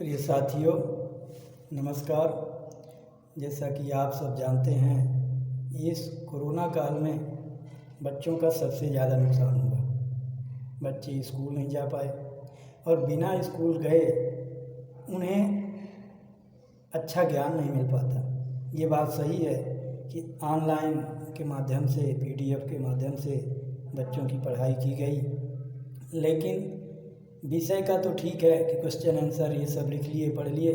प्रिय साथियों, नमस्कार। जैसा कि आप सब जानते हैं, इस कोरोना काल में बच्चों का सबसे ज़्यादा नुकसान हुआ। बच्चे स्कूल नहीं जा पाए और बिना स्कूल गए उन्हें अच्छा ज्ञान नहीं मिल पाता। ये बात सही है कि ऑनलाइन के माध्यम से, PDF के माध्यम से बच्चों की पढ़ाई की गई, लेकिन विषय का तो ठीक है कि क्वेश्चन आंसर ये सब लिख लिए, पढ़ लिए।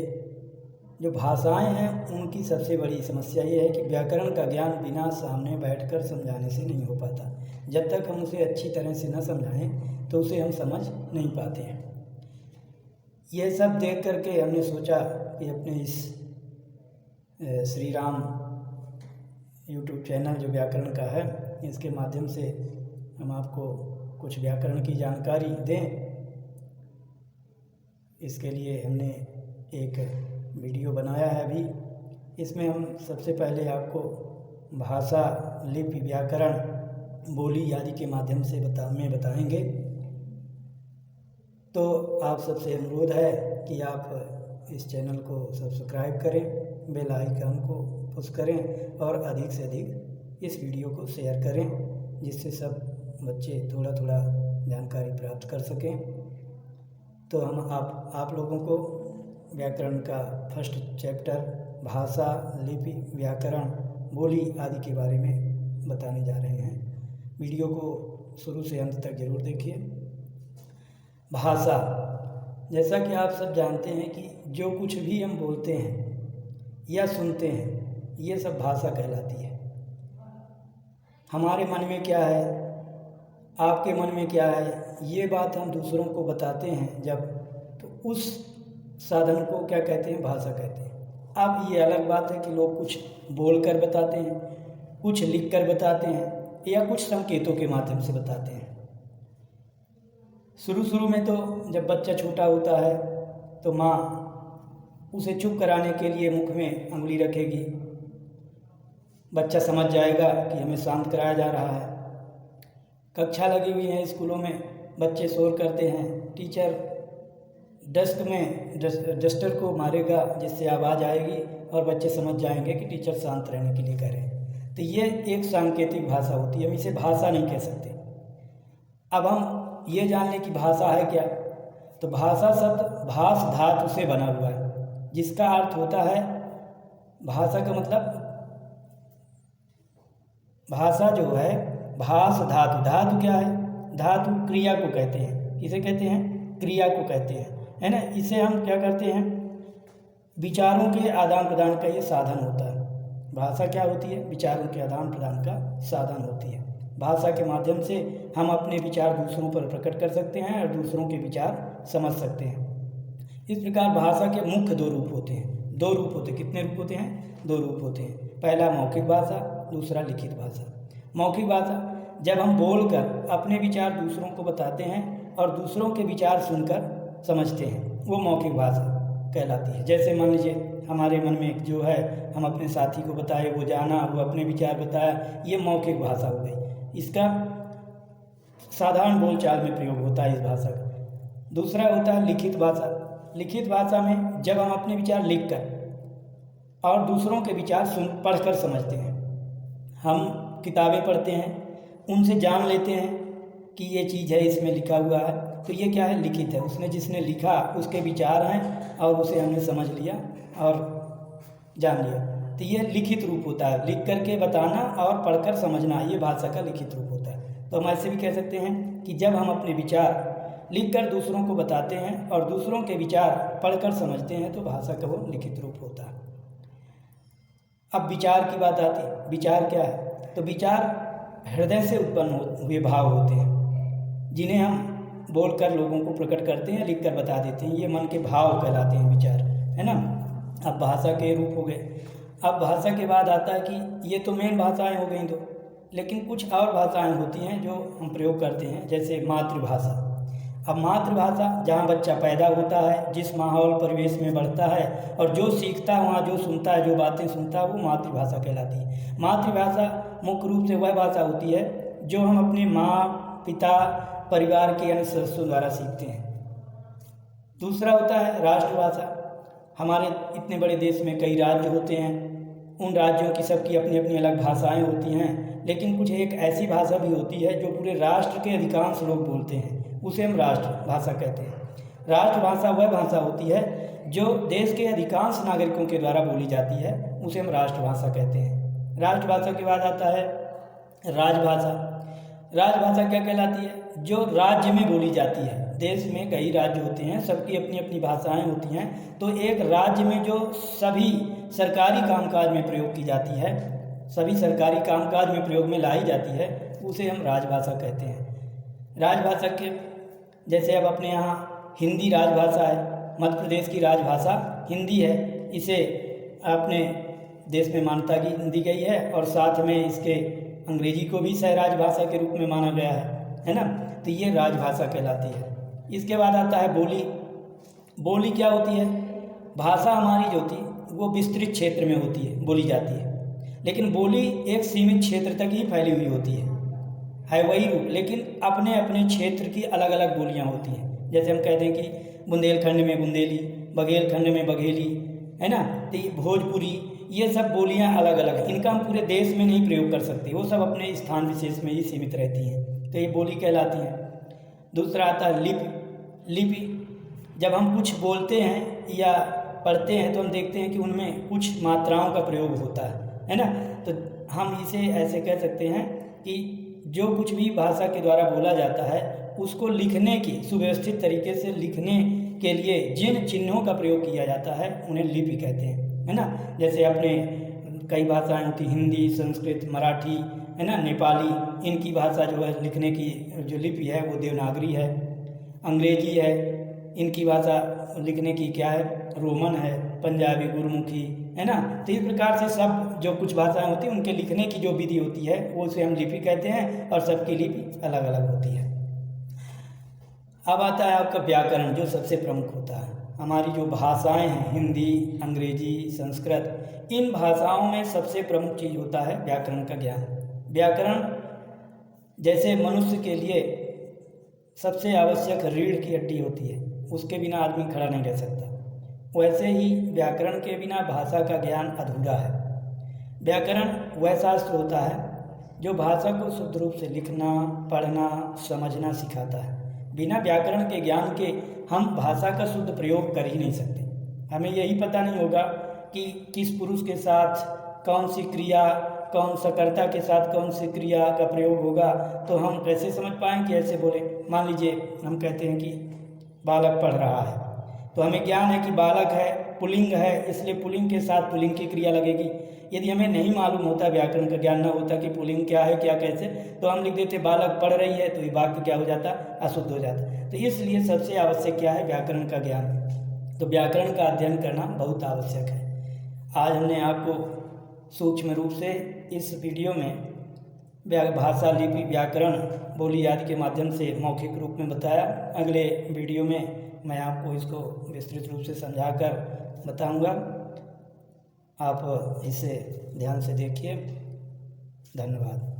जो भाषाएं हैं उनकी सबसे बड़ी समस्या ये है कि व्याकरण का ज्ञान बिना सामने बैठकर समझाने से नहीं हो पाता। जब तक हम उसे अच्छी तरह से न समझाएं तो उसे हम समझ नहीं पाते हैं। यह सब देख करके हमने सोचा कि अपने इस श्री राम YouTube चैनल जो व्याकरण का है, इसके माध्यम से हम आपको कुछ व्याकरण की जानकारी दें। इसके लिए हमने एक वीडियो बनाया है अभी। इसमें हम सबसे पहले आपको भाषा, लिपि, व्याकरण, बोली आदि के माध्यम से बताएंगे। तो आप सबसे अनुरोध है कि आप इस चैनल को सब्सक्राइब करें, बेल आइकन को पुश करें और अधिक से अधिक इस वीडियो को शेयर करें, जिससे सब बच्चे थोड़ा थोड़ा जानकारी प्राप्त कर सकें। तो हम आप लोगों को व्याकरण का फर्स्ट चैप्टर भाषा, लिपि, व्याकरण, बोली आदि के बारे में बताने जा रहे हैं। वीडियो को शुरू से अंत तक जरूर देखिए। भाषा, जैसा कि आप सब जानते हैं कि जो कुछ भी हम बोलते हैं या सुनते हैं, ये सब भाषा कहलाती है। हमारे मन में क्या है, आपके मन में क्या है, ये बात हम दूसरों को बताते हैं जब, तो उस साधन को क्या कहते हैं, भाषा कहते हैं। अब ये अलग बात है कि लोग कुछ बोलकर बताते हैं, कुछ लिखकर बताते हैं या कुछ संकेतों के माध्यम से बताते हैं। शुरू में तो जब बच्चा छोटा होता है तो माँ उसे चुप कराने के लिए मुख में अंगुली रखेगी। बच्चा समझ जाएगा कि हमें शांत कराया जा रहा है। कक्षा लगी हुई है स्कूलों में, बच्चे शोर करते हैं, टीचर डेस्क में डस्टर को मारेगा जिससे आवाज़ आएगी और बच्चे समझ जाएंगे कि टीचर शांत रहने के लिए कह रहे हैं। तो ये एक सांकेतिक भाषा होती है, हम इसे भाषा नहीं कह सकते। अब हम ये जान लें कि भाषा है क्या। तो भाषा शब्द भाष धातु से बना हुआ है, जिसका अर्थ होता है, भाषा का मतलब, भाषा जो है, भाष धातु, धातु क्या है, धातु क्रिया को कहते हैं। किसे कहते हैं, क्रिया को कहते हैं, है ना। इसे हम क्या करते हैं, विचारों के आदान प्रदान का ये साधन होता है। भाषा क्या होती है, विचारों के आदान प्रदान का साधन होती है। भाषा के माध्यम से हम अपने विचार दूसरों पर प्रकट कर सकते हैं और दूसरों के विचार समझ सकते हैं। इस प्रकार भाषा के मुख्य दो रूप होते हैं। दो रूप होते हैं। कितने रूप होते हैं, दो रूप होते हैं। पहला मौखिक भाषा, दूसरा लिखित भाषा। मौखिक भाषा, जब हम बोलकर अपने विचार दूसरों को बताते हैं और दूसरों के विचार सुनकर समझते हैं, वो मौखिक भाषा कहलाती है। जैसे मान लीजिए हमारे मन में जो है, हम अपने साथी को बताए, वो जाना, वो अपने विचार बताया, ये मौखिक भाषा हो गई। इसका साधारण बोलचाल में प्रयोग होता है इस भाषा का। दूसरा होता है लिखित भाषा। लिखित भाषा में जब हम अपने विचार लिखकर और दूसरों के विचार पढ़कर समझते हैं। हम किताबें पढ़ते हैं, उनसे जान लेते हैं कि ये चीज़ है, इसमें लिखा हुआ है, तो ये क्या है, लिखित है। उसने जिसने लिखा उसके विचार हैं और उसे हमने समझ लिया और जान लिया, तो ये लिखित रूप होता है। लिख करके बताना और पढ़कर समझना, ये भाषा का लिखित रूप होता है। तो हम ऐसे भी कह सकते हैं कि जब हम अपने विचार लिखकर दूसरों को बताते हैं और दूसरों के विचार पढ़कर समझते हैं, तो भाषा का वो लिखित रूप होता है। अब विचार की बात आती है। विचार क्या है, तो विचार हृदय से उत्पन्न हुए भाव होते हैं, जिन्हें हम बोलकर लोगों को प्रकट करते हैं, लिखकर बता देते हैं। ये मन के भाव कहलाते हैं, विचार, है ना। अब भाषा के रूप हो गए। अब भाषा के बाद आता है कि ये तो मेन भाषाएं हो गई दो, लेकिन कुछ और भाषाएं होती हैं जो हम प्रयोग करते हैं, जैसे मातृभाषा। अब मातृभाषा, जहाँ बच्चा पैदा होता है, जिस माहौल परिवेश में बढ़ता है और जो सीखता है, वहाँ जो सुनता है, जो बातें सुनता है, वो मातृभाषा कहलाती है। मातृभाषा मुख्य रूप से वह भाषा होती है जो हम अपने माँ, पिता, परिवार के अन्य सदस्यों द्वारा सीखते हैं। दूसरा होता है राष्ट्रभाषा। हमारे इतने बड़े देश में कई राज्य होते हैं, उन राज्यों की सबकी अपनी अपनी अलग भाषाएं होती हैं, लेकिन कुछ एक ऐसी भाषा भी होती है जो पूरे राष्ट्र के अधिकांश लोग बोलते हैं, उसे हम राष्ट्रभाषा कहते हैं। राष्ट्रभाषा वह भाषा होती है जो देश के अधिकांश नागरिकों के द्वारा बोली जाती है, उसे हम राष्ट्रभाषा कहते हैं। राष्ट्रभाषा के बाद आता है राजभाषा। राजभाषा क्या कहलाती है? जो राज्य में बोली जाती है। देश में कई राज्य होते हैं, सबकी अपनी अपनी भाषाएं होती हैं, तो एक राज्य में जो सभी सरकारी कामकाज में प्रयोग की जाती है, सभी सरकारी कामकाज में प्रयोग में लाई जाती है, उसे हम राजभाषा कहते हैं। राजभाषा के जैसे अब अपने यहाँ हिंदी राजभाषा है, मध्य प्रदेश की राजभाषा हिंदी है, इसे अपने देश में मान्यता दी गई है और साथ में इसके अंग्रेजी को भी सह राजभाषा के रूप में माना गया है ना। तो ये राजभाषा कहलाती है। इसके बाद आता है बोली। बोली क्या होती है? भाषा हमारी जो होती वो विस्तृत क्षेत्र में होती है, बोली जाती है, लेकिन बोली एक सीमित क्षेत्र तक ही फैली हुई होती है वही रूप, लेकिन अपने अपने क्षेत्र की अलग अलग बोलियां होती हैं। जैसे हम कहते हैं कि बुंदेलखंड में बुंदेली, बघेलखंड में बघेली, है ना। तो ये भोजपुरी, ये सब बोलियां अलग अलग हैं, इनका हम पूरे देश में नहीं प्रयोग कर सकते, वो सब अपने स्थान विशेष में ही सीमित रहती हैं, तो ये बोली कहलाती हैं। दूसरा आता है लिपि। लिपि, जब हम कुछ बोलते हैं या पढ़ते हैं तो हम देखते हैं कि उनमें कुछ मात्राओं का प्रयोग होता है ना। तो हम इसे ऐसे कह सकते हैं कि जो कुछ भी भाषा के द्वारा बोला जाता है उसको लिखने की, सुव्यवस्थित तरीके से लिखने के लिए जिन चिन्हों का प्रयोग किया जाता है उन्हें लिपि कहते हैं, है ना। जैसे अपने कई भाषाएं होती, हिंदी, संस्कृत, मराठी, है ना, नेपाली, इनकी भाषा जो है लिखने की जो लिपि है वो देवनागरी है। अंग्रेजी है, इनकी भाषा लिखने की क्या है? रोमन है। पंजाबी गुरमुखी, है ना। तो इस प्रकार से सब जो कुछ भाषाएं होती हैं उनके लिखने की जो विधि होती है वो उसे हम लिपि कहते हैं, और सबकी लिपि अलग अलग होती है। अब आता है आपका व्याकरण, जो सबसे प्रमुख होता है। हमारी जो भाषाएं हैं, हिंदी, अंग्रेजी, संस्कृत, इन भाषाओं में सबसे प्रमुख चीज़ होता है व्याकरण का ज्ञान। व्याकरण जैसे मनुष्य के लिए सबसे आवश्यक रीढ़ की हड्डी होती है, उसके बिना आदमी खड़ा नहीं रह सकता, वैसे ही व्याकरण के बिना भाषा का ज्ञान अधूरा है। व्याकरण वह शास्त्र होता है जो भाषा को शुद्ध रूप से लिखना, पढ़ना, समझना सिखाता है। बिना व्याकरण के ज्ञान के हम भाषा का शुद्ध प्रयोग कर ही नहीं सकते। हमें यही पता नहीं होगा कि किस पुरुष के साथ कौन सी क्रिया, कौन सकर्ता के साथ कौन सी क्रिया का प्रयोग होगा, तो हम कैसे समझ पाएँ कि ऐसे बोले। मान लीजिए हम कहते हैं कि बालक पढ़ रहा है, तो हमें ज्ञान है कि बालक है, पुल्लिंग है, इसलिए पुल्लिंग के साथ पुल्लिंग की क्रिया लगेगी। यदि हमें नहीं मालूम होता, व्याकरण का ज्ञान न होता कि पुल्लिंग क्या है, क्या कैसे, तो हम लिख देते बालक पढ़ रही है, तो ये वाक्य क्या हो जाता? अशुद्ध हो जाता। तो इसलिए सबसे आवश्यक क्या है? व्याकरण का ज्ञान। तो व्याकरण का अध्ययन करना बहुत आवश्यक है। आज हमने आपको सूक्ष्म रूप से इस वीडियो में भाषा, लिपि, व्याकरण, बोली आदि के माध्यम से मौखिक रूप में बताया। अगले वीडियो में मैं आपको इसको विस्तृत रूप से समझाकर बताऊंगा। आप इसे ध्यान से देखिए। धन्यवाद।